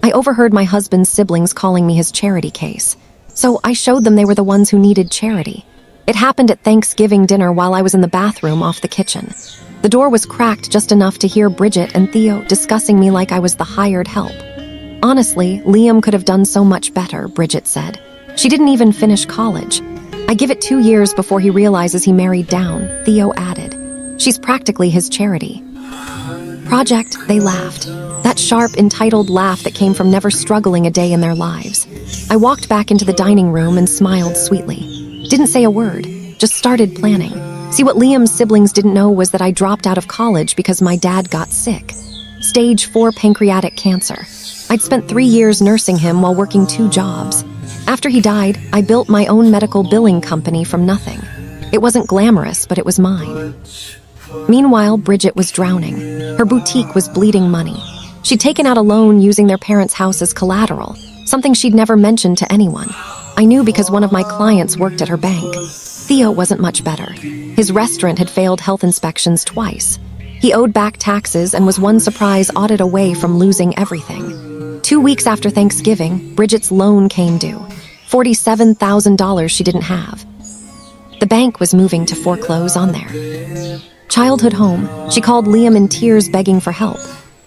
I overheard my husband's siblings calling me his charity case. So I showed them they were the ones who needed charity. It happened at Thanksgiving dinner while I was in the bathroom off the kitchen. The door was cracked just enough to hear Bridget and Theo discussing me like I was the hired help. Honestly, Liam could have done so much better, Bridget said. She didn't even finish college. I give it 2 years before he realizes he married down, Theo added. She's practically his charity. Project, they laughed. That sharp, entitled laugh that came from never struggling a day in their lives. I walked back into the dining room and smiled sweetly. Didn't say a word, just started planning. See, what Liam's siblings didn't know was that I dropped out of college because my dad got sick. Stage 4 pancreatic cancer. I'd spent 3 years nursing him while working 2 jobs. After he died, I built my own medical billing company from nothing. It wasn't glamorous, but it was mine. Meanwhile, Bridget was drowning. Her boutique was bleeding money. She'd taken out a loan using their parents' house as collateral, something she'd never mentioned to anyone. I knew because one of my clients worked at her bank. Theo wasn't much better. His restaurant had failed health inspections twice. He owed back taxes and was one surprise audit away from losing everything. 2 weeks after Thanksgiving, Bridget's loan came due. $47,000 she didn't have. The bank was moving to foreclose on their childhood home. She called Liam in tears begging for help.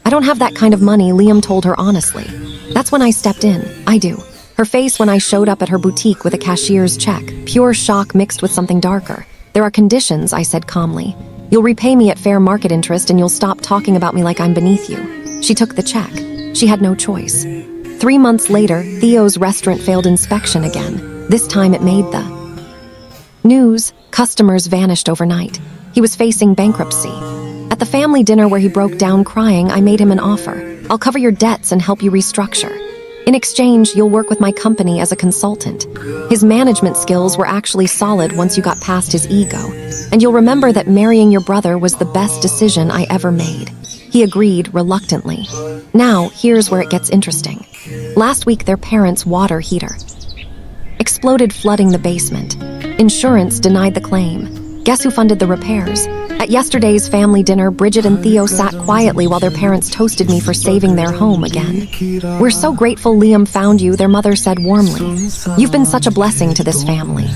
I don't have that kind of money, Liam told her honestly. That's when I stepped in. I do. Her face when I showed up at her boutique with a cashier's check, pure shock mixed with something darker. There are conditions, I said calmly. You'll repay me at fair market interest and you'll stop talking about me like I'm beneath you. She took the check. She had no choice. 3 months later, Theo's restaurant failed inspection again. This time it made the news. Customers vanished overnight. He was facing bankruptcy. At the family dinner where he broke down crying, I made him an offer. I'll cover your debts and help you restructure. In exchange, you'll work with my company as a consultant. His management skills were actually solid once you got past his ego. And you'll remember that marrying your brother was the best decision I ever made. He agreed reluctantly. Now, here's where it gets interesting. Last week, their parents' water heater exploded, flooding the basement. Insurance denied the claim. Guess who funded the repairs? At yesterday's family dinner, Bridget and Theo sat quietly while their parents toasted me for saving their home again. We're so grateful Liam found you, their mother said warmly. You've been such a blessing to this family.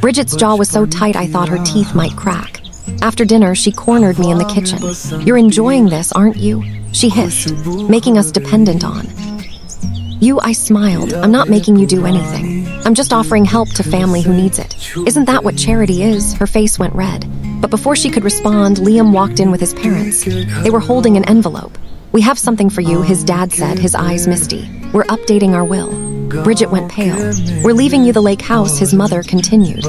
Bridget's jaw was so tight I thought her teeth might crack. After dinner, she cornered me in the kitchen. You're enjoying this, aren't you? She hissed, making us dependent on you. I smiled. I'm not making you do anything. I'm just offering help to family who needs it. Isn't that what charity is? Her face went red. But before she could respond, Liam walked in with his parents. They were holding an envelope. We have something for you, his dad said, his eyes misty. We're updating our will. Bridget went pale. We're leaving you the lake house, his mother continued.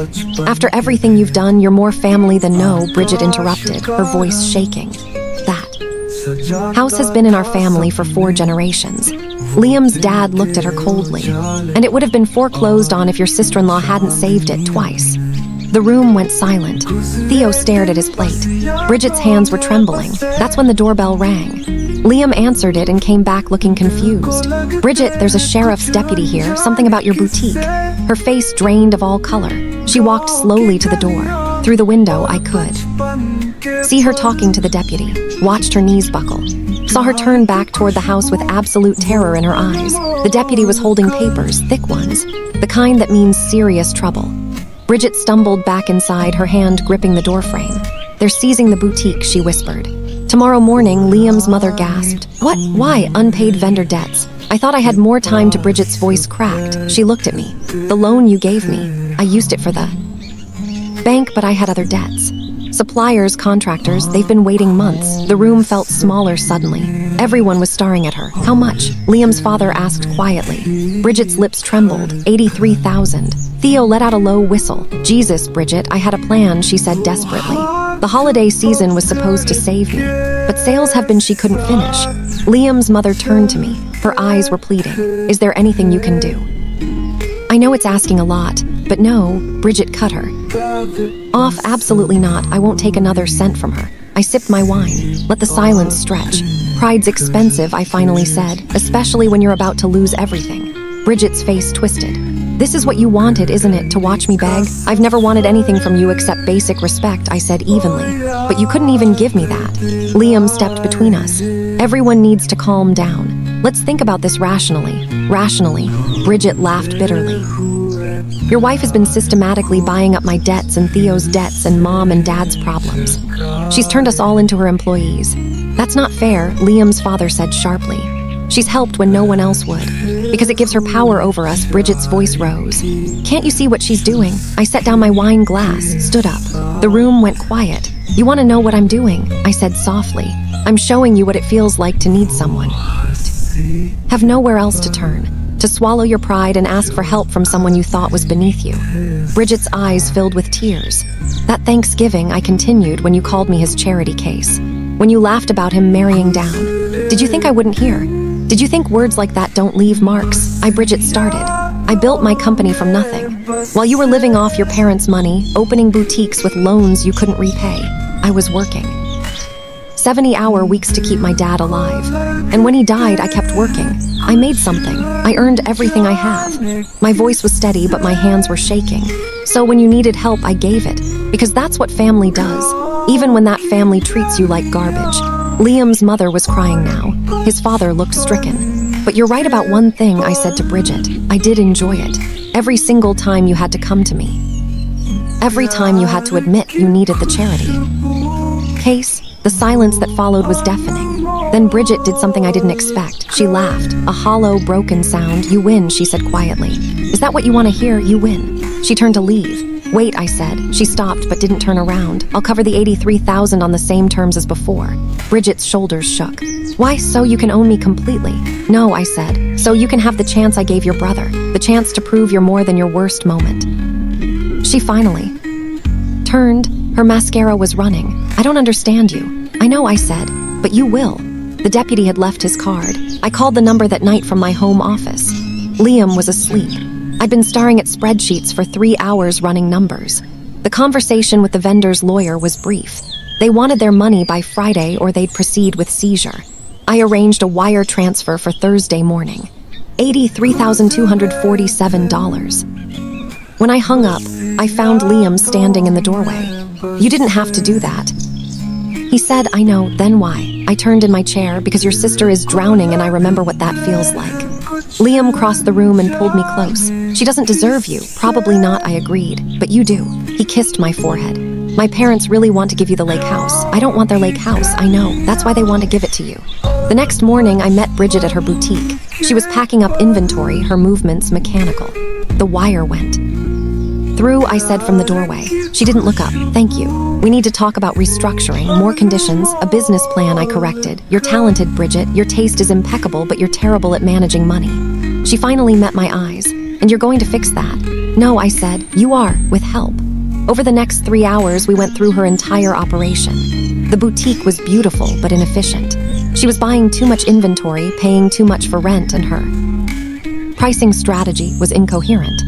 After everything you've done, you're more family than no, Bridget interrupted, her voice shaking. That house has been in our family for 4 generations. Liam's dad looked at her coldly. And it would have been foreclosed on if your sister-in-law hadn't saved it twice. The room went silent. Theo stared at his plate. Bridget's hands were trembling. That's when the doorbell rang. Liam answered it and came back looking confused. Bridget, there's a sheriff's deputy here, something about your boutique. Her face drained of all color. She walked slowly to the door. Through the window, I could see her talking to the deputy. Watched her knees buckle. Saw her turn back toward the house with absolute terror in her eyes. The deputy was holding papers, thick ones, the kind that means serious trouble. Bridget stumbled back inside, her hand gripping the doorframe. They're seizing the boutique, she whispered. Tomorrow morning, Liam's mother gasped. What? Why? Unpaid vendor debts. I thought I had more time to Bridget's voice cracked. She looked at me. The loan you gave me, I used it for the bank, but I had other debts. Suppliers, contractors, they've been waiting months. The room felt smaller suddenly. Everyone was staring at her. How much? Liam's father asked quietly. Bridget's lips trembled. 83,000. Theo let out a low whistle. Jesus, Bridget, I had a plan, she said desperately. The holiday season was supposed to save me, but sales have been she couldn't finish. Liam's mother turned to me. Her eyes were pleading. Is there anything you can do? I know it's asking a lot, but no, Bridget cut her off. Absolutely not. I won't take another cent from her. I sipped my wine. Let the silence stretch. Pride's expensive, I finally said, especially when you're about to lose everything. Bridget's face twisted. This is what you wanted, isn't it, to watch me beg? I've never wanted anything from you except basic respect, I said evenly. But you couldn't even give me that. Liam stepped between us. Everyone needs to calm down. Let's think about this rationally. Rationally, Bridget laughed bitterly. Your wife has been systematically buying up my debts and Theo's debts and mom and dad's problems. She's turned us all into her employees. That's not fair, Liam's father said sharply. She's helped when no one else would. Because it gives her power over us, Bridget's voice rose. Can't you see what she's doing? I set down my wine glass, stood up. The room went quiet. You want to know what I'm doing? I said softly. I'm showing you what it feels like to need someone. Have nowhere else to turn. To swallow your pride and ask for help from someone you thought was beneath you. Bridget's eyes filled with tears. That Thanksgiving, I continued, when you called me his charity case. When you laughed about him marrying down. Did you think I wouldn't hear? Did you think words like that don't leave marks? Bridget started. I built my company from nothing. While you were living off your parents' money, opening boutiques with loans you couldn't repay, I was working. 70-hour weeks to keep my dad alive. And when he died, I kept working. I made something. I earned everything I have. My voice was steady, but my hands were shaking. So when you needed help, I gave it. Because that's what family does. Even when that family treats you like garbage. Liam's mother was crying now. His father looked stricken. But you're right about one thing, I said to Bridget. I did enjoy it. Every single time you had to come to me. Every time you had to admit you needed the charity. Case, the silence that followed was deafening. Then Bridget did something I didn't expect. She laughed. A hollow, broken sound. You win, she said quietly. Is that what you want to hear? You win. She turned to leave. Wait, I said. She stopped but didn't turn around. I'll cover the $83,000 on the same terms as before. Bridget's shoulders shook. Why, so you can own me completely? No, I said. So you can have the chance I gave your brother. The chance to prove you're more than your worst moment. She finally turned. Her mascara was running. I don't understand you. I know, I said. But you will. The deputy had left his card. I called the number that night from my home office. Liam was asleep. I'd been staring at spreadsheets for 3 hours running numbers. The conversation with the vendor's lawyer was brief. They wanted their money by Friday or they'd proceed with seizure. I arranged a wire transfer for Thursday morning. $83,247. When I hung up, I found Liam standing in the doorway. You didn't have to do that. He said, I know, then why? I turned in my chair because your sister is drowning and I remember what that feels like. Liam crossed the room and pulled me close. She doesn't deserve you. Probably not, I agreed. But you do. He kissed my forehead. My parents really want to give you the lake house. I don't want their lake house, I know. That's why they want to give it to you. The next morning, I met Bridget at her boutique. She was packing up inventory, her movements mechanical. The wire went through, I said from the doorway. She didn't look up. Thank you. We need to talk about restructuring, more conditions, a business plan, I corrected. You're talented, Bridget. Your taste is impeccable, but you're terrible at managing money. She finally met my eyes. And you're going to fix that? No, I said. You are, with help. Over the next 3 hours, we went through her entire operation. The boutique was beautiful, but inefficient. She was buying too much inventory, paying too much for rent, and her pricing strategy was incoherent.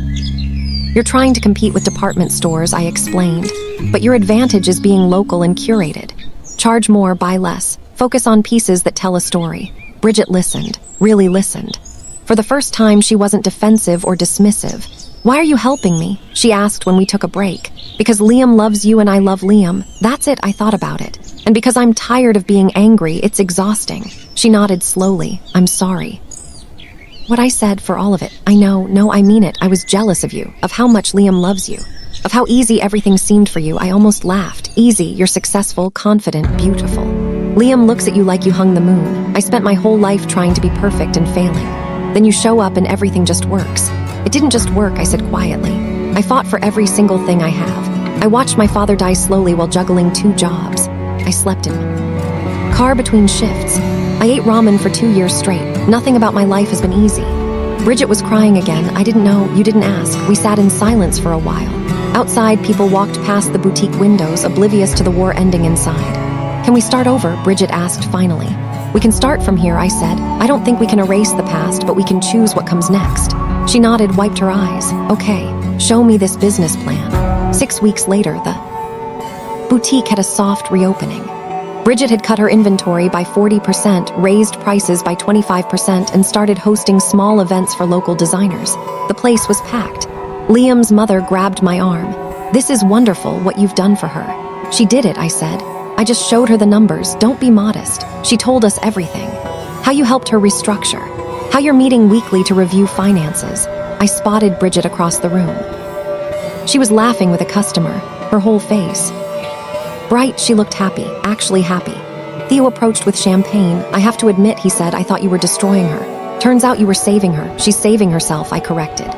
You're trying to compete with department stores, I explained, but your advantage is being local and curated. Charge more, buy less. Focus on pieces that tell a story. Bridget listened, really listened. For the first time, she wasn't defensive or dismissive. Why are you helping me? She asked when we took a break. Because Liam loves you and I love Liam. That's it, I thought about it. And because I'm tired of being angry, it's exhausting. She nodded slowly. I'm sorry. What I said for all of it. I know, no, I mean it. I was jealous of you, of how much Liam loves you, of how easy everything seemed for you. I almost laughed. Easy, you're successful, confident, beautiful. Liam looks at you like you hung the moon. I spent my whole life trying to be perfect and failing. Then you show up and everything just works. It didn't just work, I said quietly. I fought for every single thing I have. I watched my father die slowly while juggling 2 jobs. I slept in car between shifts. I ate ramen for 2 years straight. Nothing about my life has been easy. Bridget was crying again. I didn't know. You didn't ask. We sat in silence for a while. Outside, people walked past the boutique windows, oblivious to the war ending inside. Can we start over? Bridget asked finally. We can start from here, I said. I don't think we can erase the past, but we can choose what comes next. She nodded, wiped her eyes. Okay, show me this business plan. 6 weeks later, the boutique had a soft reopening. Bridget had cut her inventory by 40%, raised prices by 25%, and started hosting small events for local designers. The place was packed. Liam's mother grabbed my arm. This is wonderful, what you've done for her. She did it, I said. I just showed her the numbers. Don't be modest. She told us everything. how you helped her restructure, how you're meeting weekly to review finances. I spotted Bridget across the room. She was laughing with a customer, her whole face bright. She looked happy, actually happy. Theo approached with champagne. I have to admit, he said, I thought you were destroying her. Turns out you were saving her. She's saving herself, I corrected.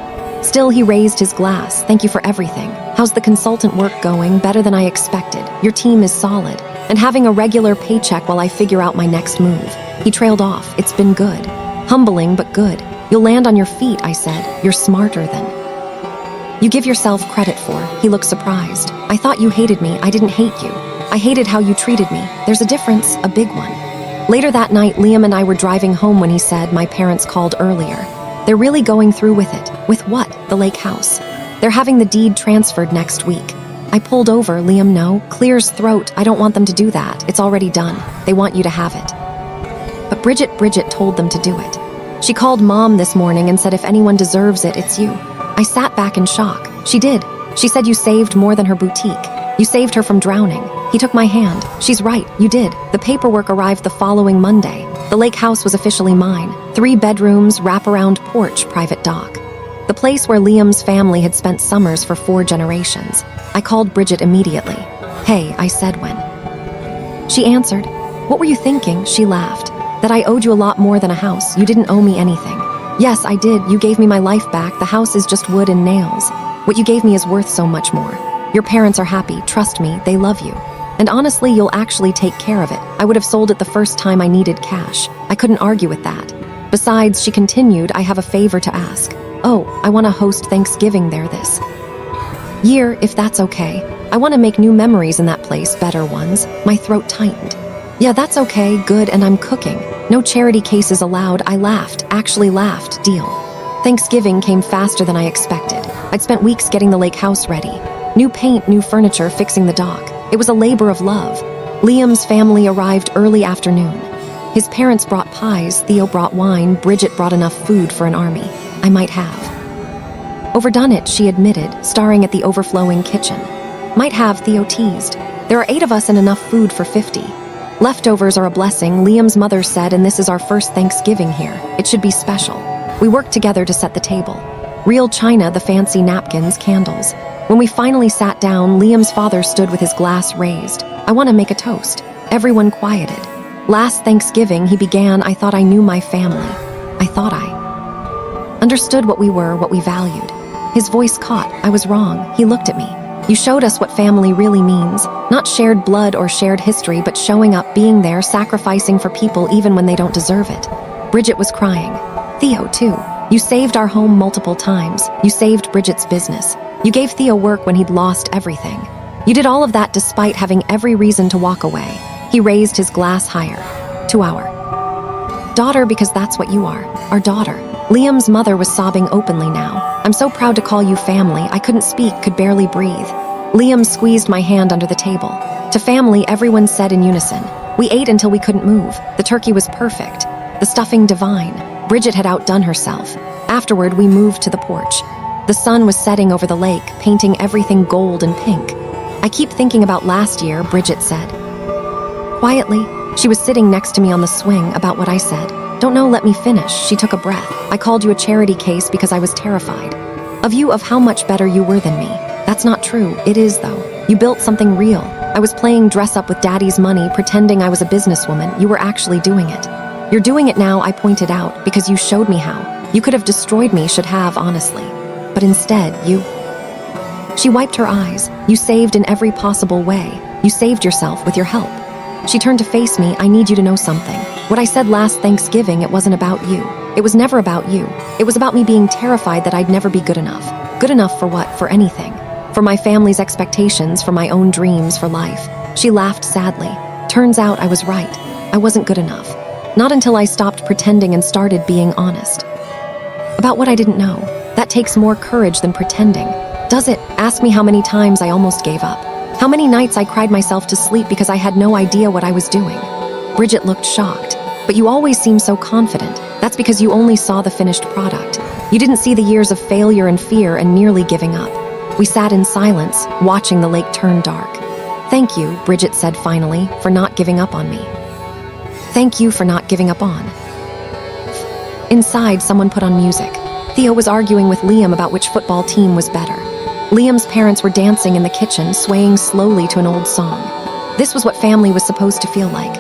Still, he raised his glass. Thank you for everything. How's the consultant work going? Better than I expected. Your team is solid. And having a regular paycheck while I figure out my next move. He trailed off. It's been good. Humbling, but good. You'll land on your feet, I said. You're smarter than you give yourself credit for. He looked surprised. I thought you hated me. I didn't hate you. I hated how you treated me. There's a difference, a big one. Later that night, Liam and I were driving home when he said my parents called earlier. They're really going through with it. With what? The lake house. They're having the deed transferred next week. I pulled over. Liam, no. Clears throat. I don't want them to do that. It's already done. They want you to have it. But Bridget told them to do it. She called Mom this morning and said if anyone deserves it, it's you. I sat back in shock. She did. She said you saved more than her boutique. You saved her from drowning. He took my hand. She's right, you did. The paperwork arrived the following Monday. The lake house was officially mine. 3 bedrooms, wraparound porch, private dock. The place where Liam's family had spent summers for 4 generations. I called Bridget immediately. Hey, I said when. She answered. What were you thinking? She laughed. That I owed you a lot more than a house. You didn't owe me anything. Yes, I did. You gave me my life back. The house is just wood and nails. What you gave me is worth so much more. Your parents are happy. Trust me, they love you. And honestly, you'll actually take care of it. I would have sold it the first time I needed cash. I couldn't argue with that. Besides, she continued, I have a favor to ask. Oh, I want to host Thanksgiving there this year, if that's okay. I want to make new memories in that place, better ones. My throat tightened. Yeah, that's okay, good, and I'm cooking. No charity cases allowed. I laughed, actually laughed, deal. Thanksgiving came faster than I expected. I'd spent weeks getting the lake house ready. New paint, new furniture, fixing the dock. It was a labor of love. Liam's family arrived early afternoon. His parents brought pies, Theo brought wine, Bridget brought enough food for an army. I might have overdone it, she admitted, staring at the overflowing kitchen. Might have, Theo teased. There are 8 of us and enough food for 50. Leftovers are a blessing, Liam's mother said, and this is our first Thanksgiving here. It should be special. We worked together to set the table. Real china, the fancy napkins, candles. When we finally sat down, Liam's father stood with his glass raised. I want to make a toast. Everyone quieted. Last Thanksgiving, he began, I thought I knew my family. I thought I understood what we were, what we valued. His voice caught. I was wrong. He looked at me. You showed us what family really means. Not shared blood or shared history, but showing up, being there, sacrificing for people even when they don't deserve it. Bridget was crying. Theo, too. You saved our home multiple times. You saved Bridget's business. You gave Theo work when he'd lost everything. You did all of that despite having every reason to walk away. He raised his glass higher. To our daughter, because that's what you are. Our daughter. Liam's mother was sobbing openly now. I'm so proud to call you family. I couldn't speak, could barely breathe. Liam squeezed my hand under the table. To family, everyone said in unison. We ate until we couldn't move. The turkey was perfect. The stuffing divine. Bridget had outdone herself. Afterward, we moved to the porch. The sun was setting over the lake, painting everything gold and pink. I keep thinking about last year, Bridget said. Quietly, she was sitting next to me on the swing about what I said. Don't know, let me finish. She took a breath. I called you a charity case because I was terrified. Of you, of how much better you were than me. That's not true. It is, though. You built something real. I was playing dress up with Daddy's money, pretending I was a businesswoman. You were actually doing it. You're doing it now, I pointed out, because you showed me how. You could have destroyed me, should have, honestly. But instead, you... She wiped her eyes. You saved in every possible way. You saved yourself with your help. She turned to face me. I need you to know something. What I said last Thanksgiving, it wasn't about you. It was never about you. It was about me being terrified that I'd never be good enough. Good enough for what? For anything. For my family's expectations, for my own dreams, for life. She laughed sadly. Turns out I was right. I wasn't good enough. Not until I stopped pretending and started being honest. About what I didn't know. That takes more courage than pretending. Does it? Ask me how many times I almost gave up. How many nights I cried myself to sleep because I had no idea what I was doing. Bridget looked shocked. But you always seem so confident. That's because you only saw the finished product. You didn't see the years of failure and fear and nearly giving up. We sat in silence, watching the lake turn dark. Thank you, Bridget said finally, for not giving up on me. Thank you for not giving up on Inside, someone put on music. Theo was arguing with Liam about which football team was better. Liam's parents were dancing in the kitchen, swaying slowly to an old song. This was what family was supposed to feel like.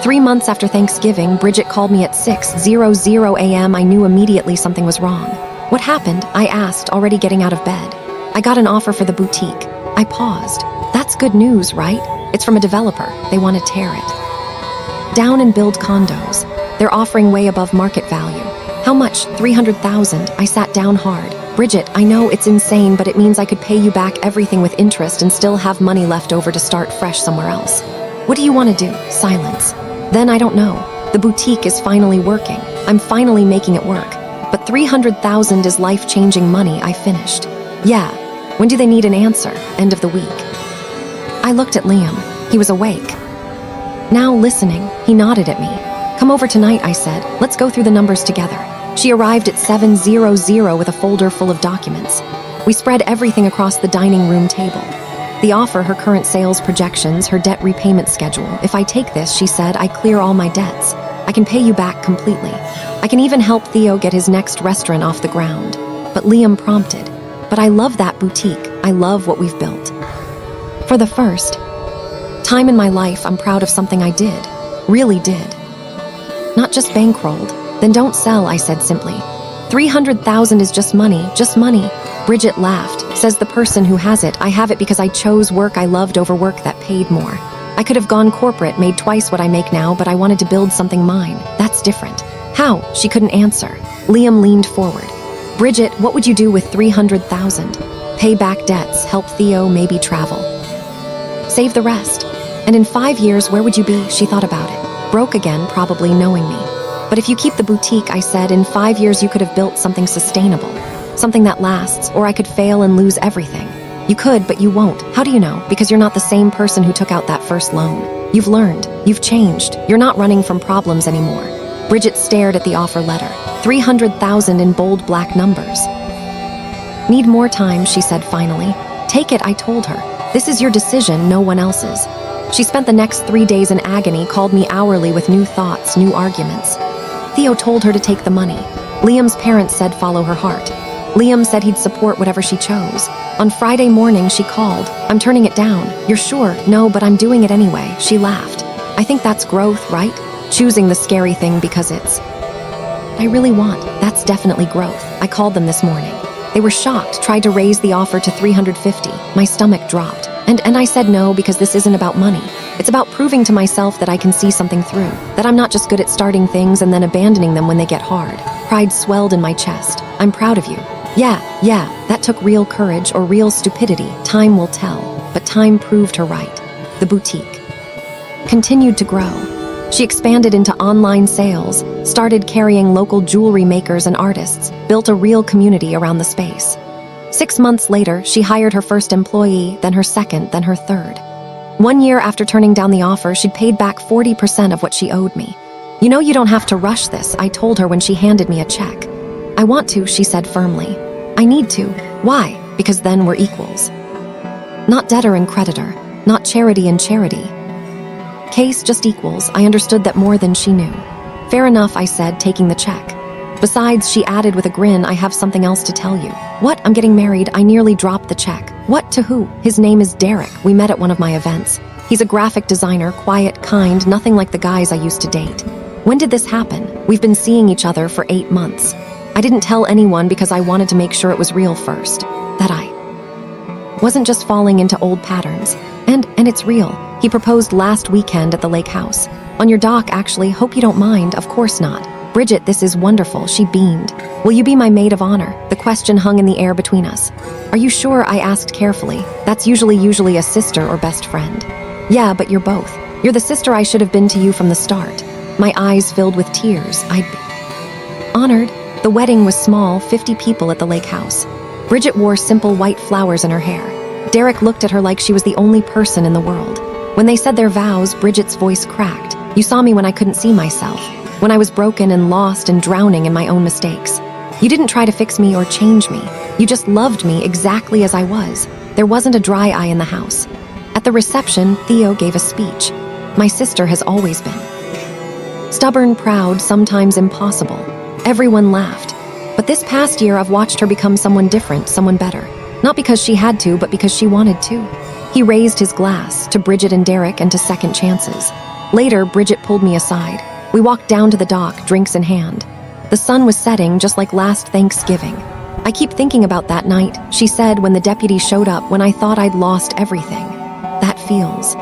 3 months after Thanksgiving, Bridget called me at 6:00 a.m. I knew immediately something was wrong. What happened? I asked, already getting out of bed. I got an offer for the boutique. I paused. That's good news, right? It's from a developer. They want to tear it down and build condos. They're offering way above market value. How much? 300,000. I sat down hard. Bridget, I know it's insane, but it means I could pay you back everything with interest and still have money left over to start fresh somewhere else. What do you want to do? Silence. Then I don't know. The boutique is finally working. I'm finally making it work. But 300,000 is life-changing money, I finished. Yeah. When do they need an answer? End of the week. I looked at Liam. He was awake. Now listening, he nodded at me. Come over tonight, I said. Let's go through the numbers together. She arrived at 7:00 with a folder full of documents. We spread everything across the dining room table. The offer, her current sales projections, her debt repayment schedule. If I take this, she said, I clear all my debts. I can pay you back completely. I can even help Theo get his next restaurant off the ground. But Liam prompted. But I love that boutique. I love what we've built. For the first time in my life, I'm proud of something I did. Really did. Not just bankrolled. Then don't sell, I said simply. 300,000 is just money, just money. Bridget laughed, says the person who has it. I have it because I chose work I loved over work that paid more. I could have gone corporate, made twice what I make now, but I wanted to build something mine. That's different. How? She couldn't answer. Liam leaned forward. Bridget, what would you do with 300,000? Pay back debts, help Theo, maybe travel. Save the rest. And in 5 years, where would you be? She thought about it. Broke again, probably, knowing me. But if you keep the boutique, I said, in 5 years you could have built something sustainable. Something that lasts, or I could fail and lose everything. You could, but you won't. How do you know? Because you're not the same person who took out that first loan. You've learned. You've changed. You're not running from problems anymore. Bridget stared at the offer letter. 300,000 in bold black numbers. Need more time, she said finally. Take it, I told her. This is your decision, no one else's. She spent the next 3 days in agony, called me hourly with new thoughts, new arguments. Theo told her to take the money. Liam's parents said follow her heart. Liam said he'd support whatever she chose. On Friday morning, she called. I'm turning it down. You're sure? No, but I'm doing it anyway. She laughed. I think that's growth, right? Choosing the scary thing because it's I really want. That's definitely growth. I called them this morning. They were shocked, tried to raise the offer to 350. My stomach dropped. And I said no because this isn't about money. It's about proving to myself that I can see something through, that I'm not just good at starting things and then abandoning them when they get hard. Pride swelled in my chest. I'm proud of you. Yeah, that took real courage or real stupidity. Time will tell. But time proved her right. The boutique continued to grow. She expanded into online sales, started carrying local jewelry makers and artists, built a real community around the space. 6 months later, she hired her first employee, then her second, then her third. 1 year after turning down the offer, she'd paid back 40% of what she owed me. You know you don't have to rush this, I told her when she handed me a check. I want to, she said firmly. I need to. Why? Because then we're equals. Not debtor and creditor, not charity and charity. Case just equals. I understood that more than she knew. Fair enough, I said, taking the check. Besides, she added with a grin, I have something else to tell you. What? I'm getting married. I nearly dropped the check. What? To who? His name is Derek. We met at one of my events. He's a graphic designer, quiet, kind, nothing like the guys I used to date. When did this happen? We've been seeing each other for 8 months. I didn't tell anyone because I wanted to make sure it was real first. That I wasn't just falling into old patterns. And it's real. He proposed last weekend at the lake house. On your dock, actually. Hope you don't mind. Of course not. Bridget, this is wonderful. She beamed. Will you be my maid of honor? The question hung in the air between us. Are you sure? I asked carefully. That's usually a sister or best friend. Yeah, but you're both. You're the sister I should have been to you from the start. My eyes filled with tears. I'd be honored. The wedding was small, 50 people at the lake house. Bridget wore simple white flowers in her hair. Derek looked at her like she was the only person in the world. When they said their vows, Bridget's voice cracked. You saw me when I couldn't see myself. When I was broken and lost and drowning in my own mistakes. You didn't try to fix me or change me. You just loved me exactly as I was. There wasn't a dry eye in the house. At the reception, Theo gave a speech. My sister has always been stubborn, proud, sometimes impossible. Everyone laughed. But this past year, I've watched her become someone different, someone better. Not because she had to, but because she wanted to. He raised his glass to Bridget and Derek and to second chances. Later, Bridget pulled me aside. We walked down to the dock, drinks in hand. The sun was setting, just like last Thanksgiving. I keep thinking about that night, she said when the deputy showed up when I thought I'd lost everything. That feels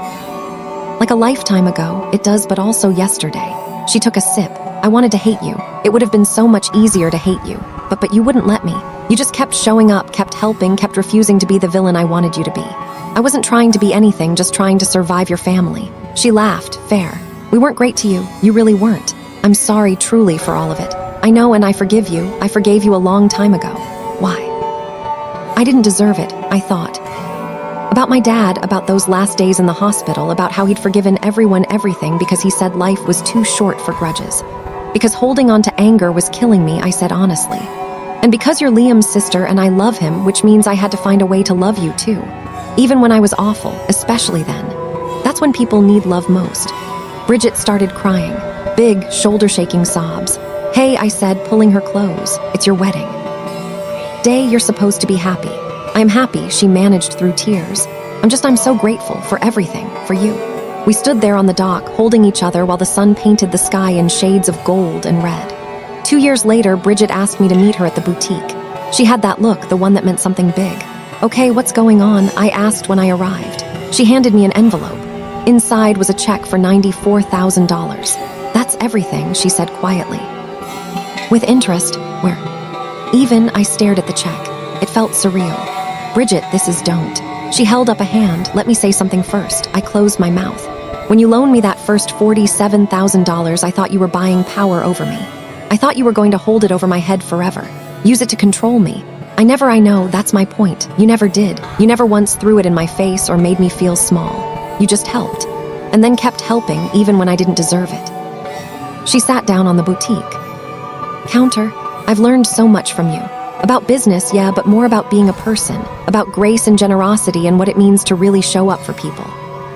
like a lifetime ago. It does, but also yesterday. She took a sip. I wanted to hate you. It would have been so much easier to hate you. But you wouldn't let me. You just kept showing up, kept helping, kept refusing to be the villain I wanted you to be. I wasn't trying to be anything, just trying to survive your family. She laughed. Fair. We weren't great to you. You really weren't. I'm sorry, truly, for all of it. I know, and I forgive you. I forgave you a long time ago. Why? I didn't deserve it, I thought. About my dad, about those last days in the hospital, about how he'd forgiven everyone everything because he said life was too short for grudges. Because holding on to anger was killing me, I said honestly. And because you're Liam's sister and I love him, which means I had to find a way to love you too. Even when I was awful, especially then. That's when people need love most. Bridget started crying. Big, shoulder-shaking sobs. Hey, I said, pulling her close. It's your wedding day, you're supposed to be happy. I'm happy, she managed through tears. I'm so grateful for everything, for you. We stood there on the dock, holding each other while the sun painted the sky in shades of gold and red. 2 years later, Bridget asked me to meet her at the boutique. She had that look, the one that meant something big. Okay, what's going on? I asked when I arrived. She handed me an envelope. Inside was a check for $94,000. That's everything, she said quietly. With interest, where? Even, I stared at the check. It felt surreal. Bridget, this is don't. She held up a hand. Let me say something first. I closed my mouth. When you loaned me that first $47,000, I thought you were buying power over me. I thought you were going to hold it over my head forever. Use it to control me. I know, that's my point. You never did. You never once threw it in my face or made me feel small. You just helped. And then kept helping, even when I didn't deserve it. She sat down on the boutique counter. I've learned so much from you. About business, yeah, but more about being a person. About grace and generosity and what it means to really show up for people.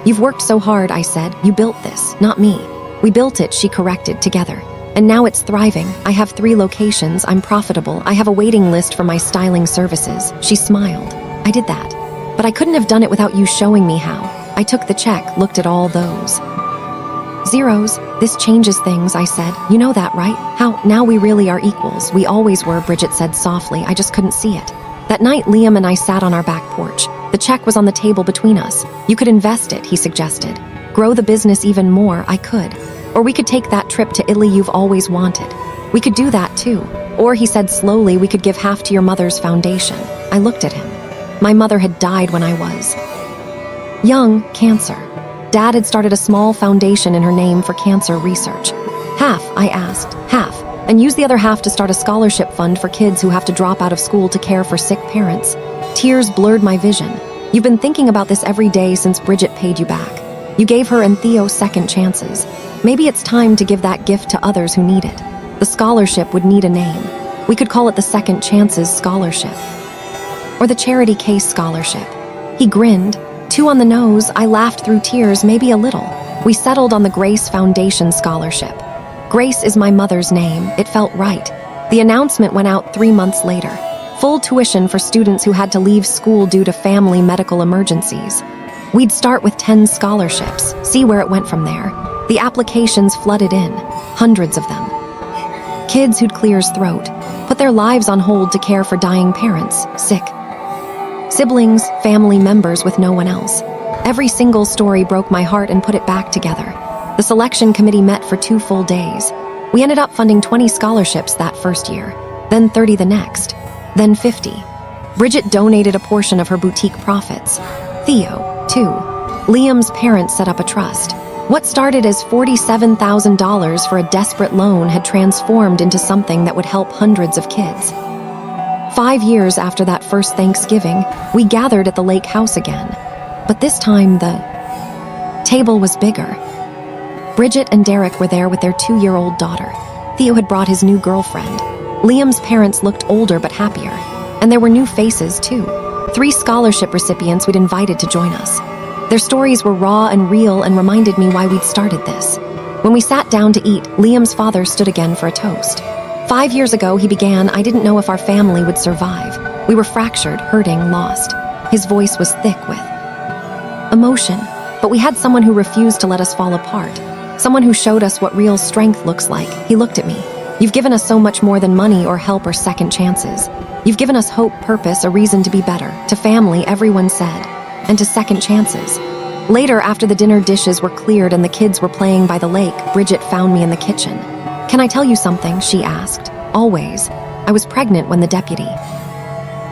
You've worked so hard, I said. You built this, not me. We built it, she corrected, together. And now it's thriving. I have 3 locations, I'm profitable, I have a waiting list for my styling services. She smiled. I did that. But I couldn't have done it without you showing me how. I took the check, looked at all those zeros. This changes things, I said. You know that, right? How? Now we really are equals. We always were, Bridget said softly. I just couldn't see it. That night, Liam and I sat on our back porch. The check was on the table between us. You could invest it, he suggested. Grow the business even more, I could. Or we could take that trip to Italy you've always wanted. We could do that too. Or, he said slowly, we could give half to your mother's foundation. I looked at him. My mother had died when I was young, cancer. Dad had started a small foundation in her name for cancer research. Half, I asked. Half. And use the other half to start a scholarship fund for kids who have to drop out of school to care for sick parents. Tears blurred my vision. You've been thinking about this every day since Bridget paid you back. You gave her and Theo second chances. Maybe it's time to give that gift to others who need it. The scholarship would need a name. We could call it the Second Chances Scholarship. Or the Charity Case Scholarship. He grinned. 2 on the nose, I laughed through tears, maybe a little. We settled on the Grace Foundation Scholarship. Grace is my mother's name. It felt right. The announcement went out 3 months later. Full tuition for students who had to leave school due to family medical emergencies. We'd start with 10 scholarships, see where it went from there. The applications flooded in, hundreds of them. Kids who'd clear his throat, put their lives on hold to care for dying parents, sick siblings, family members with no one else. Every single story broke my heart and put it back together. The selection committee met for 2 full days. We ended up funding 20 scholarships that first year, then 30 the next, then 50. Bridget donated a portion of her boutique profits. Theo, too. Liam's parents set up a trust. What started as $47,000 for a desperate loan had transformed into something that would help hundreds of kids. 5 years after that first Thanksgiving, we gathered at the lake house again. But this time, the table was bigger. Bridget and Derek were there with their 2-year-old daughter. Theo had brought his new girlfriend. Liam's parents looked older but happier. And there were new faces, too. 3 scholarship recipients we'd invited to join us. Their stories were raw and real and reminded me why we'd started this. When we sat down to eat, Liam's father stood again for a toast. 5 years ago, he began, I didn't know if our family would survive. We were fractured, hurting, lost. His voice was thick with emotion, but we had someone who refused to let us fall apart. Someone who showed us what real strength looks like. He looked at me. You've given us so much more than money or help or second chances. You've given us hope, purpose, a reason to be better. To family, everyone said. And to second chances. Later, after the dinner dishes were cleared and the kids were playing by the lake, Bridget found me in the kitchen. Can I tell you something? She asked. Always. I was pregnant when the deputy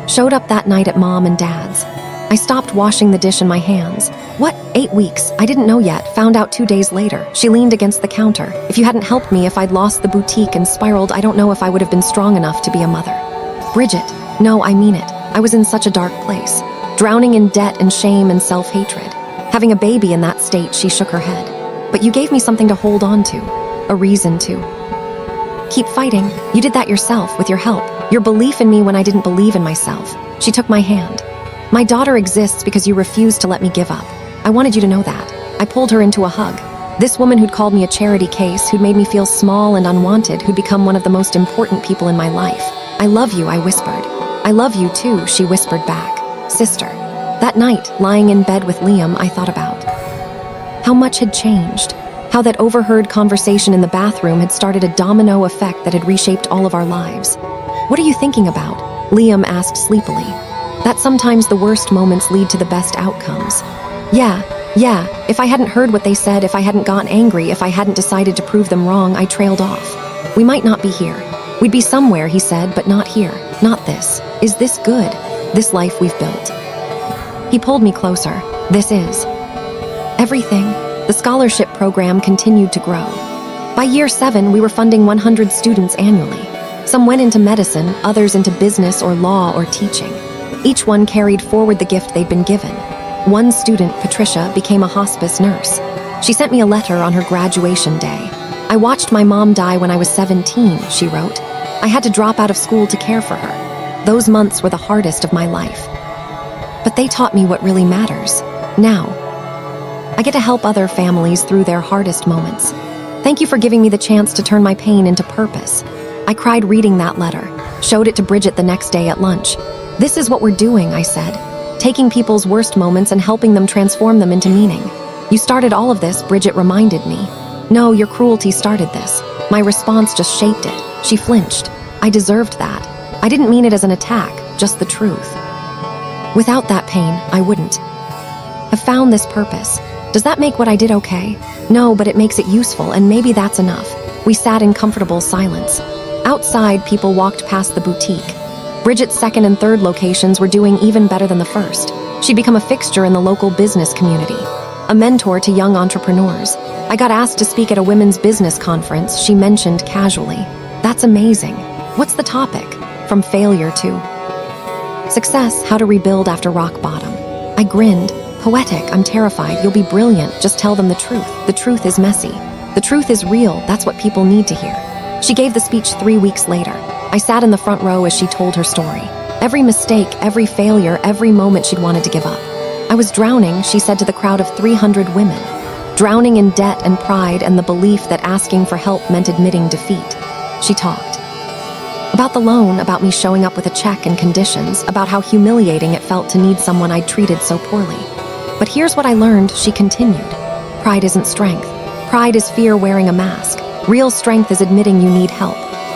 showed up that night at Mom and Dad's. I stopped washing the dish in my hands. What? 8 weeks? I didn't know yet. Found out 2 days later. She leaned against the counter. If you hadn't helped me, if I'd lost the boutique and spiraled, I don't know if I would have been strong enough to be a mother. Bridget. No, I mean it. I was in such a dark place. Drowning in debt and shame and self-hatred. Having a baby in that state, she shook her head. But you gave me something to hold on to. A reason to keep fighting. You did that yourself, with your help. Your belief in me when I didn't believe in myself. She took my hand. My daughter exists because you refused to let me give up. I wanted you to know that. I pulled her into a hug. This woman who'd called me a charity case, who'd made me feel small and unwanted, who'd become one of the most important people in my life. I love you, I whispered. I love you too, she whispered back. Sister. That night, lying in bed with Liam, I thought about how much had changed. How that overheard conversation in the bathroom had started a domino effect that had reshaped all of our lives. What are you thinking about? Liam asked sleepily. That sometimes the worst moments lead to the best outcomes. Yeah. If I hadn't heard what they said, if I hadn't gotten angry, if I hadn't decided to prove them wrong, I trailed off. We might not be here. We'd be somewhere, he said, but not here. Not this. Is this good? This life we've built. He pulled me closer. This is everything. The scholarship program continued to grow. By year 7, we were funding 100 students annually. Some went into medicine, others into business or law or teaching. Each one carried forward the gift they'd been given. One student, Patricia, became a hospice nurse. She sent me a letter on her graduation day. I watched my mom die when I was 17, she wrote. I had to drop out of school to care for her. Those months were the hardest of my life. But they taught me what really matters. Now, I get to help other families through their hardest moments. Thank you for giving me the chance to turn my pain into purpose. I cried reading that letter, showed it to Bridget the next day at lunch. This is what we're doing, I said. Taking people's worst moments and helping them transform them into meaning. You started all of this, Bridget reminded me. No, your cruelty started this. My response just shaped it. She flinched. I deserved that. I didn't mean it as an attack, just the truth. Without that pain, I wouldn't have found this purpose. Does that make what I did okay? No, but it makes it useful, and maybe that's enough. We sat in comfortable silence. Outside, people walked past the boutique. Bridget's second and third locations were doing even better than the first. She'd become a fixture in the local business community, a mentor to young entrepreneurs. I got asked to speak at a women's business conference, she mentioned casually. That's amazing. What's the topic? From failure to success, how to rebuild after rock bottom. I grinned. Poetic, I'm terrified. You'll be brilliant. Just tell them the truth. The truth is messy. The truth is real. That's what people need to hear. She gave the speech 3 weeks later. I sat in the front row as she told her story. Every mistake, every failure, every moment she'd wanted to give up. I was drowning, she said to the crowd of 300 women. Drowning in debt and pride and the belief that asking for help meant admitting defeat. She talked about the loan, about me showing up with a check and conditions, about how humiliating it felt to need someone I'd treated so poorly. But here's what I learned, she continued. Pride isn't strength. Pride is fear wearing a mask. Real strength is admitting you need help.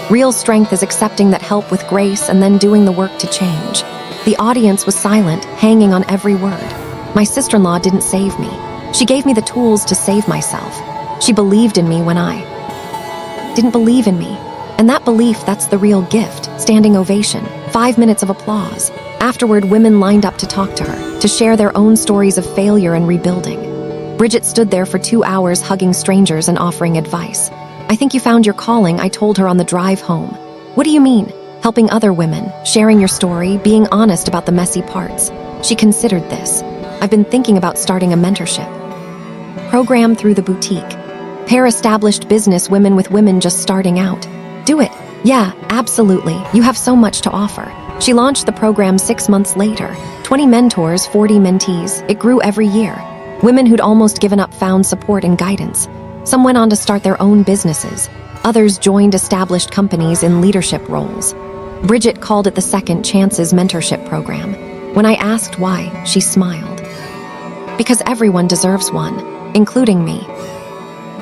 Real strength is accepting that help with grace and then doing the work to change. The audience was silent, hanging on every word. My sister-in-law didn't save me. She gave me the tools to save myself. She believed in me when I didn't believe in me. And that belief, that's the real gift. Standing ovation, 5 minutes of applause. Afterward, women lined up to talk to her, to share their own stories of failure and rebuilding. Bridget stood there for 2 hours hugging strangers and offering advice. I think you found your calling, I told her on the drive home. What do you mean? Helping other women, sharing your story, being honest about the messy parts. She considered this. I've been thinking about starting a mentorship program through the boutique. Pair established business women with women just starting out. Do it. Yeah, absolutely. You have so much to offer. She launched the program 6 months later. 20 mentors, 40 mentees. It grew every year. Women who'd almost given up found support and guidance. Some went on to start their own businesses. Others joined established companies in leadership roles. Bridget called it the Second Chances Mentorship Program. When I asked why, she smiled. Because everyone deserves one, including me.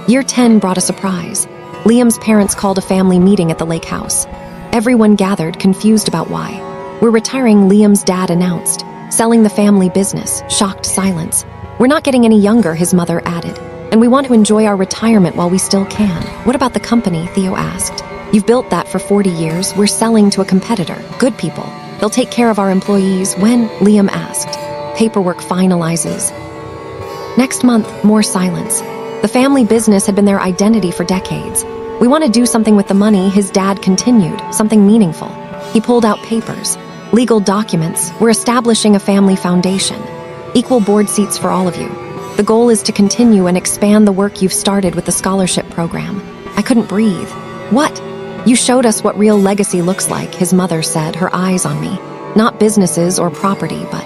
Year 10 brought a surprise. Liam's parents called a family meeting at the lake house. Everyone gathered, confused about why. "We're retiring," Liam's dad announced. "Selling the family business." Shocked silence. "We're not getting any younger," his mother added. "And we want to enjoy our retirement while we still can." "What about the company?" Theo asked. "You've built that for 40 years. We're selling to a competitor. Good people. They'll take care of our employees." "When?" Liam asked. "Paperwork finalizes." Next month, more silence. The family business had been their identity for decades. "We want to do something with the money," his dad continued, "something meaningful." He pulled out papers, legal documents. "We're establishing a family foundation. Equal board seats for all of you. The goal is to continue and expand the work you've started with the scholarship program." I couldn't breathe. "What?" "You showed us what real legacy looks like," his mother said, her eyes on me. "Not businesses or property, but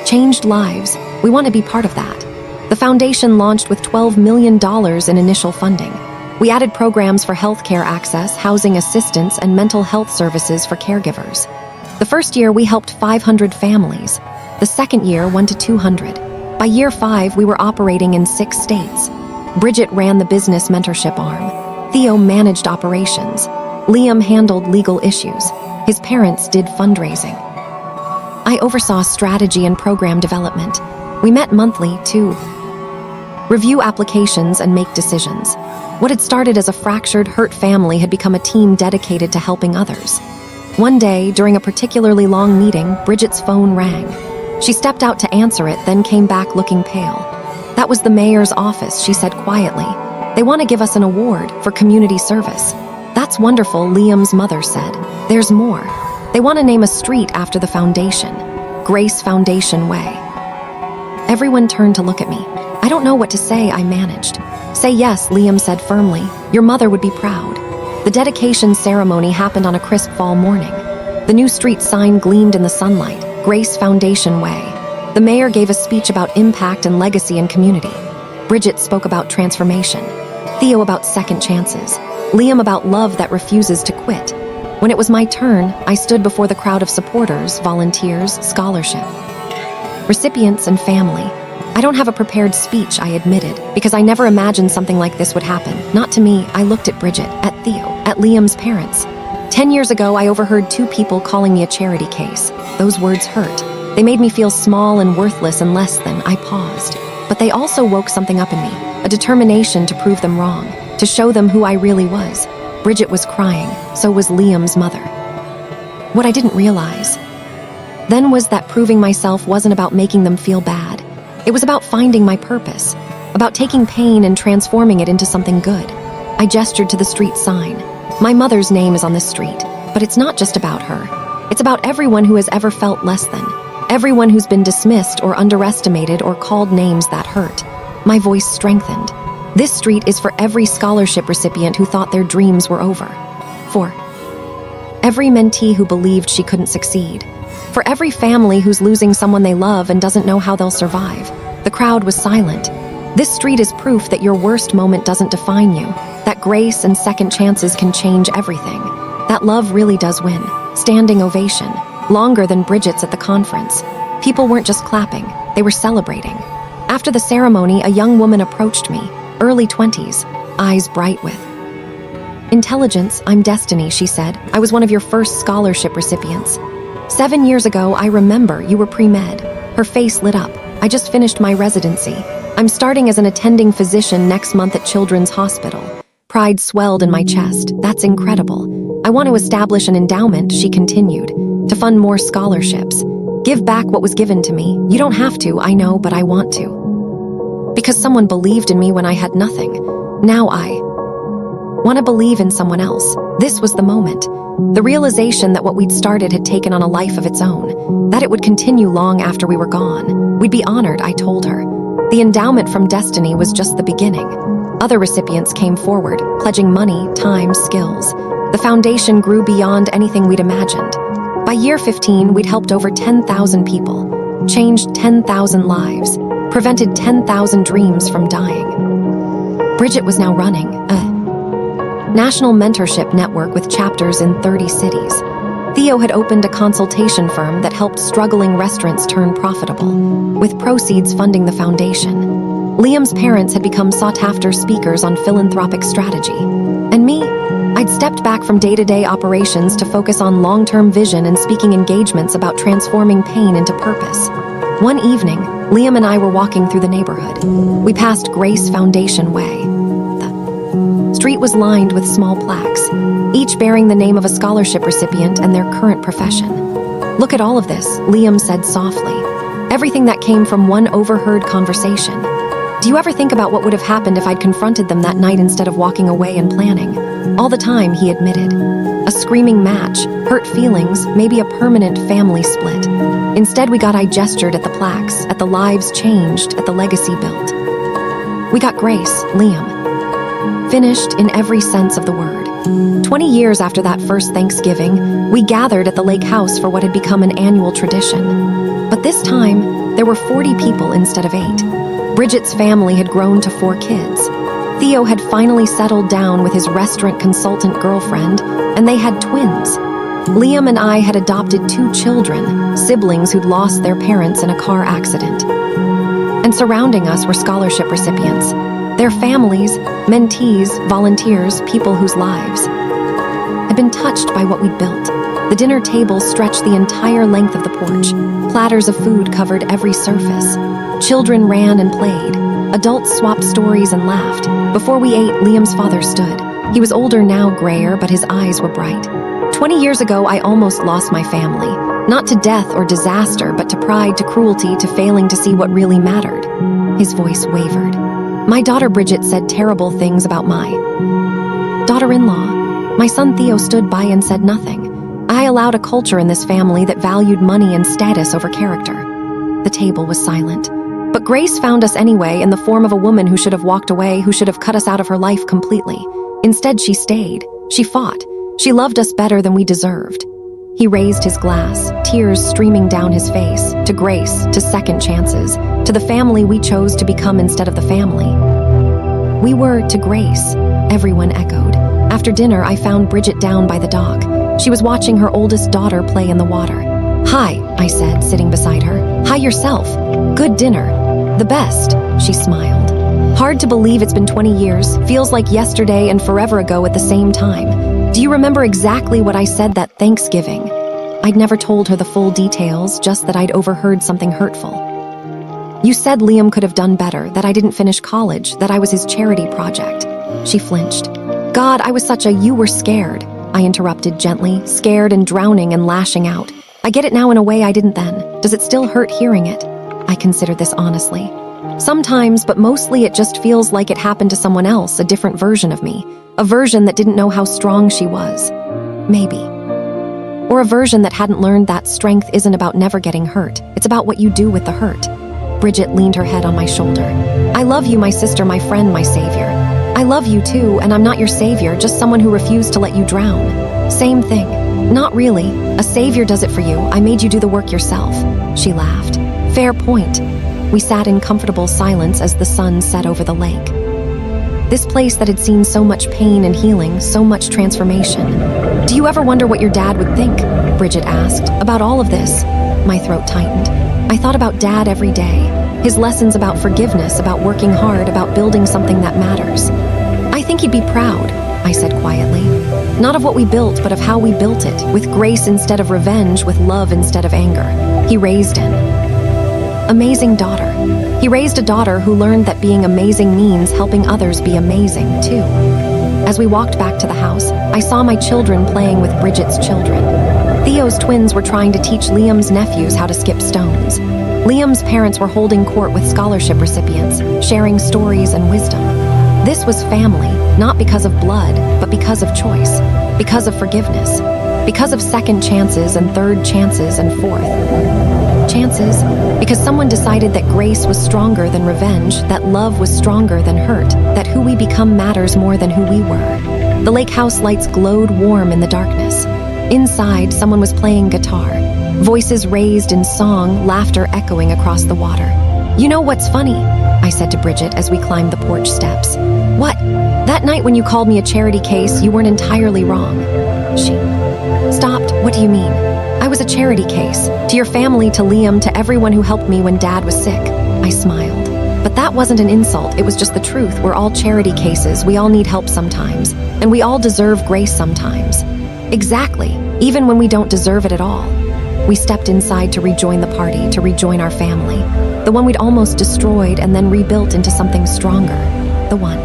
changed lives. We want to be part of that." The foundation launched with $12 million in initial funding. We added programs for healthcare access, housing assistance, and mental health services for caregivers. The first year, we helped 500 families. The second year, 1 to 200. By year 5, we were operating in 6 states. Bridget ran the business mentorship arm. Theo managed operations. Liam handled legal issues. His parents did fundraising. I oversaw strategy and program development. We met monthly to review applications and make decisions. What had started as a fractured, hurt family had become a team dedicated to helping others. One day, during a particularly long meeting, Bridget's phone rang. She stepped out to answer it, then came back looking pale. "That was the mayor's office," she said quietly. "They want to give us an award for community service." "That's wonderful," Liam's mother said. "There's more. They want to name a street after the foundation. Grace Foundation Way." Everyone turned to look at me. "I don't know what to say," I managed. "Say yes," Liam said firmly. "Your mother would be proud." The dedication ceremony happened on a crisp fall morning. The new street sign gleamed in the sunlight. Grace Foundation Way. The mayor gave a speech about impact and legacy and community. Bridget spoke about transformation. Theo about second chances. Liam about love that refuses to quit. When it was my turn, I stood before the crowd of supporters, volunteers, scholarship recipients, and family. "I don't have a prepared speech," I admitted, because I never imagined something like this would happen. Not to me. I looked at Bridget, at Theo, at Liam's parents. 10 years ago, I overheard 2 people calling me a charity case. Those words hurt. They made me feel small and worthless and less than. I paused. But they also woke something up in me, a determination to prove them wrong, to show them who I really was. Bridget was crying. So was Liam's mother. What I didn't realize then was that proving myself wasn't about making them feel bad. It was about finding my purpose, about taking pain and transforming it into something good. I gestured to the street sign. "My mother's name is on this street, but it's not just about her. It's about everyone who has ever felt less than, everyone who's been dismissed or underestimated or called names that hurt." My voice strengthened. "This street is for every scholarship recipient who thought their dreams were over. For every mentee who believed she couldn't succeed. For every family who's losing someone they love and doesn't know how they'll survive." The crowd was silent. "This street is proof that your worst moment doesn't define you, that grace and second chances can change everything, that love really does win." Standing ovation, longer than Bridget's at the conference. People weren't just clapping, they were celebrating. After the ceremony, a young woman approached me, early 20s, eyes bright with intelligence. "I'm Destiny," she said. "I was one of your first scholarship recipients. 7 years ago, I remember you were pre-med." Her face lit up. "I just finished my residency. I'm starting as an attending physician next month at Children's Hospital." Pride swelled in my chest. "That's incredible. I want to establish an endowment," she continued, "to fund more scholarships. Give back what was given to me. You don't have to, I know, but I want to. Because someone believed in me when I had nothing. Now I want to believe in someone else." This was the moment. The realization that what we'd started had taken on a life of its own, that it would continue long after we were gone. We'd be honored, I told her. The endowment from Destiny was just the beginning. Other recipients came forward, pledging money, time, skills. The foundation grew beyond anything we'd imagined. By year 15, we'd helped over 10,000 people, changed 10,000 lives, prevented 10,000 dreams from dying. Bridget was now running a national mentorship network with chapters in 30 cities. Theo had opened a consultation firm that helped struggling restaurants turn profitable, with proceeds funding the foundation. Liam's parents had become sought-after speakers on philanthropic strategy. And me? I'd stepped back from day-to-day operations to focus on long-term vision and speaking engagements about transforming pain into purpose. One evening, Liam and I were walking through the neighborhood. We passed Grace Foundation Way. The street was lined with small plaques, each bearing the name of a scholarship recipient and their current profession. "Look at all of this," Liam said softly. "Everything that came from one overheard conversation. Do you ever think about what would have happened if I'd confronted them that night instead of walking away and planning?" "All the time," he admitted. "A screaming match, hurt feelings, maybe a permanent family split. Instead, we got I gestured at the plaques, at the lives changed, at the legacy built. We got Grace, Liam. Finished in every sense of the word. 20 years after that first Thanksgiving, we gathered at the lake house for what had become an annual tradition. But this time, there were 40 people instead of 8. Bridget's family had grown to 4 kids. Theo had finally settled down with his restaurant consultant girlfriend, and they had twins. Liam and I had adopted 2 children, siblings who'd lost their parents in a car accident. And surrounding us were scholarship recipients, their families, mentees, volunteers, people whose lives had been touched by what we'd built. The dinner table stretched the entire length of the porch. Platters of food covered every surface. Children ran and played. Adults swapped stories and laughed. Before we ate, Liam's father stood. He was older now, grayer, but his eyes were bright. 20 years ago, I almost lost my family. Not to death or disaster, but to pride, to cruelty, to failing to see what really mattered. His voice wavered. My daughter Bridget said terrible things about my daughter-in-law. My son Theo stood by and said nothing. I allowed a culture in this family that valued money and status over character. The table was silent. But Grace found us anyway in the form of a woman who should have walked away, who should have cut us out of her life completely. Instead, she stayed. She fought. She loved us better than we deserved. He raised his glass, tears streaming down his face, to Grace, to second chances, to the family we chose to become instead of the family. We were to Grace, everyone echoed. After dinner, I found Bridget down by the dock. She was watching her oldest daughter play in the water. Hi, I said, sitting beside her. Hi yourself. Good dinner. The best, she smiled. Hard to believe it's been 20 years, feels like yesterday and forever ago at the same time. Do you remember exactly what I said that Thanksgiving? I'd never told her the full details, just that I'd overheard something hurtful. You said Liam could have done better, that I didn't finish college, that I was his charity project. She flinched. God, I was such a you were scared, I interrupted gently, scared and drowning and lashing out. I get it now in a way I didn't then. Does it still hurt hearing it? I considered this honestly. Sometimes, but mostly it just feels like it happened to someone else, a different version of me. A version that didn't know how strong she was. Maybe. Or a version that hadn't learned that strength isn't about never getting hurt. It's about what you do with the hurt. Bridget leaned her head on my shoulder. I love you, my sister, my friend, my savior. I love you too, and I'm not your savior, just someone who refused to let you drown. Same thing. Not really. A savior does it for you. I made you do the work yourself. She laughed. Fair point. We sat in comfortable silence as the sun set over the lake. This place that had seen so much pain and healing, so much transformation. Do you ever wonder what your dad would think? Bridget asked. About all of this? My throat tightened. I thought about Dad every day. His lessons about forgiveness, about working hard, about building something that matters. I think he'd be proud, I said quietly. Not of what we built, but of how we built it, with grace instead of revenge, with love instead of anger. He raised an amazing daughter. He raised a daughter who learned that being amazing means helping others be amazing, too. As we walked back to the house, I saw my children playing with Bridget's children. Theo's twins were trying to teach Liam's nephews how to skip stones. Liam's parents were holding court with scholarship recipients, sharing stories and wisdom. This was family, not because of blood, but because of choice, because of forgiveness, because of second chances and third chances and fourth chances, because someone decided that grace was stronger than revenge, that love was stronger than hurt, that who we become matters more than who we were. The lake house lights glowed warm in the darkness. Inside, someone was playing guitar. Voices raised in song, laughter echoing across the water. You know what's funny? I said to Bridget as we climbed the porch steps. What? That night when you called me a charity case, you weren't entirely wrong. She stopped. What do you mean? I was a charity case. To your family, to Liam, to everyone who helped me when Dad was sick. I smiled. But that wasn't an insult, it was just the truth. We're all charity cases, we all need help sometimes. And we all deserve grace sometimes. Exactly, even when we don't deserve it at all. We stepped inside to rejoin the party, to rejoin our family. The one we'd almost destroyed and then rebuilt into something stronger. The one.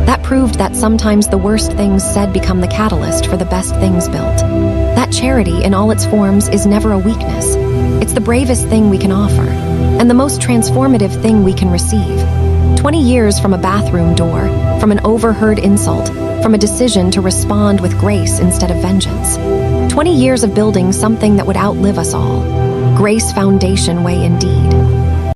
That proved that sometimes the worst things said become the catalyst for the best things built. That charity, in all its forms, is never a weakness. It's the bravest thing we can offer, and the most transformative thing we can receive. 20 years from a bathroom door, from an overheard insult, from a decision to respond with grace instead of vengeance. 20 years of building something that would outlive us all. Grace Foundation way indeed.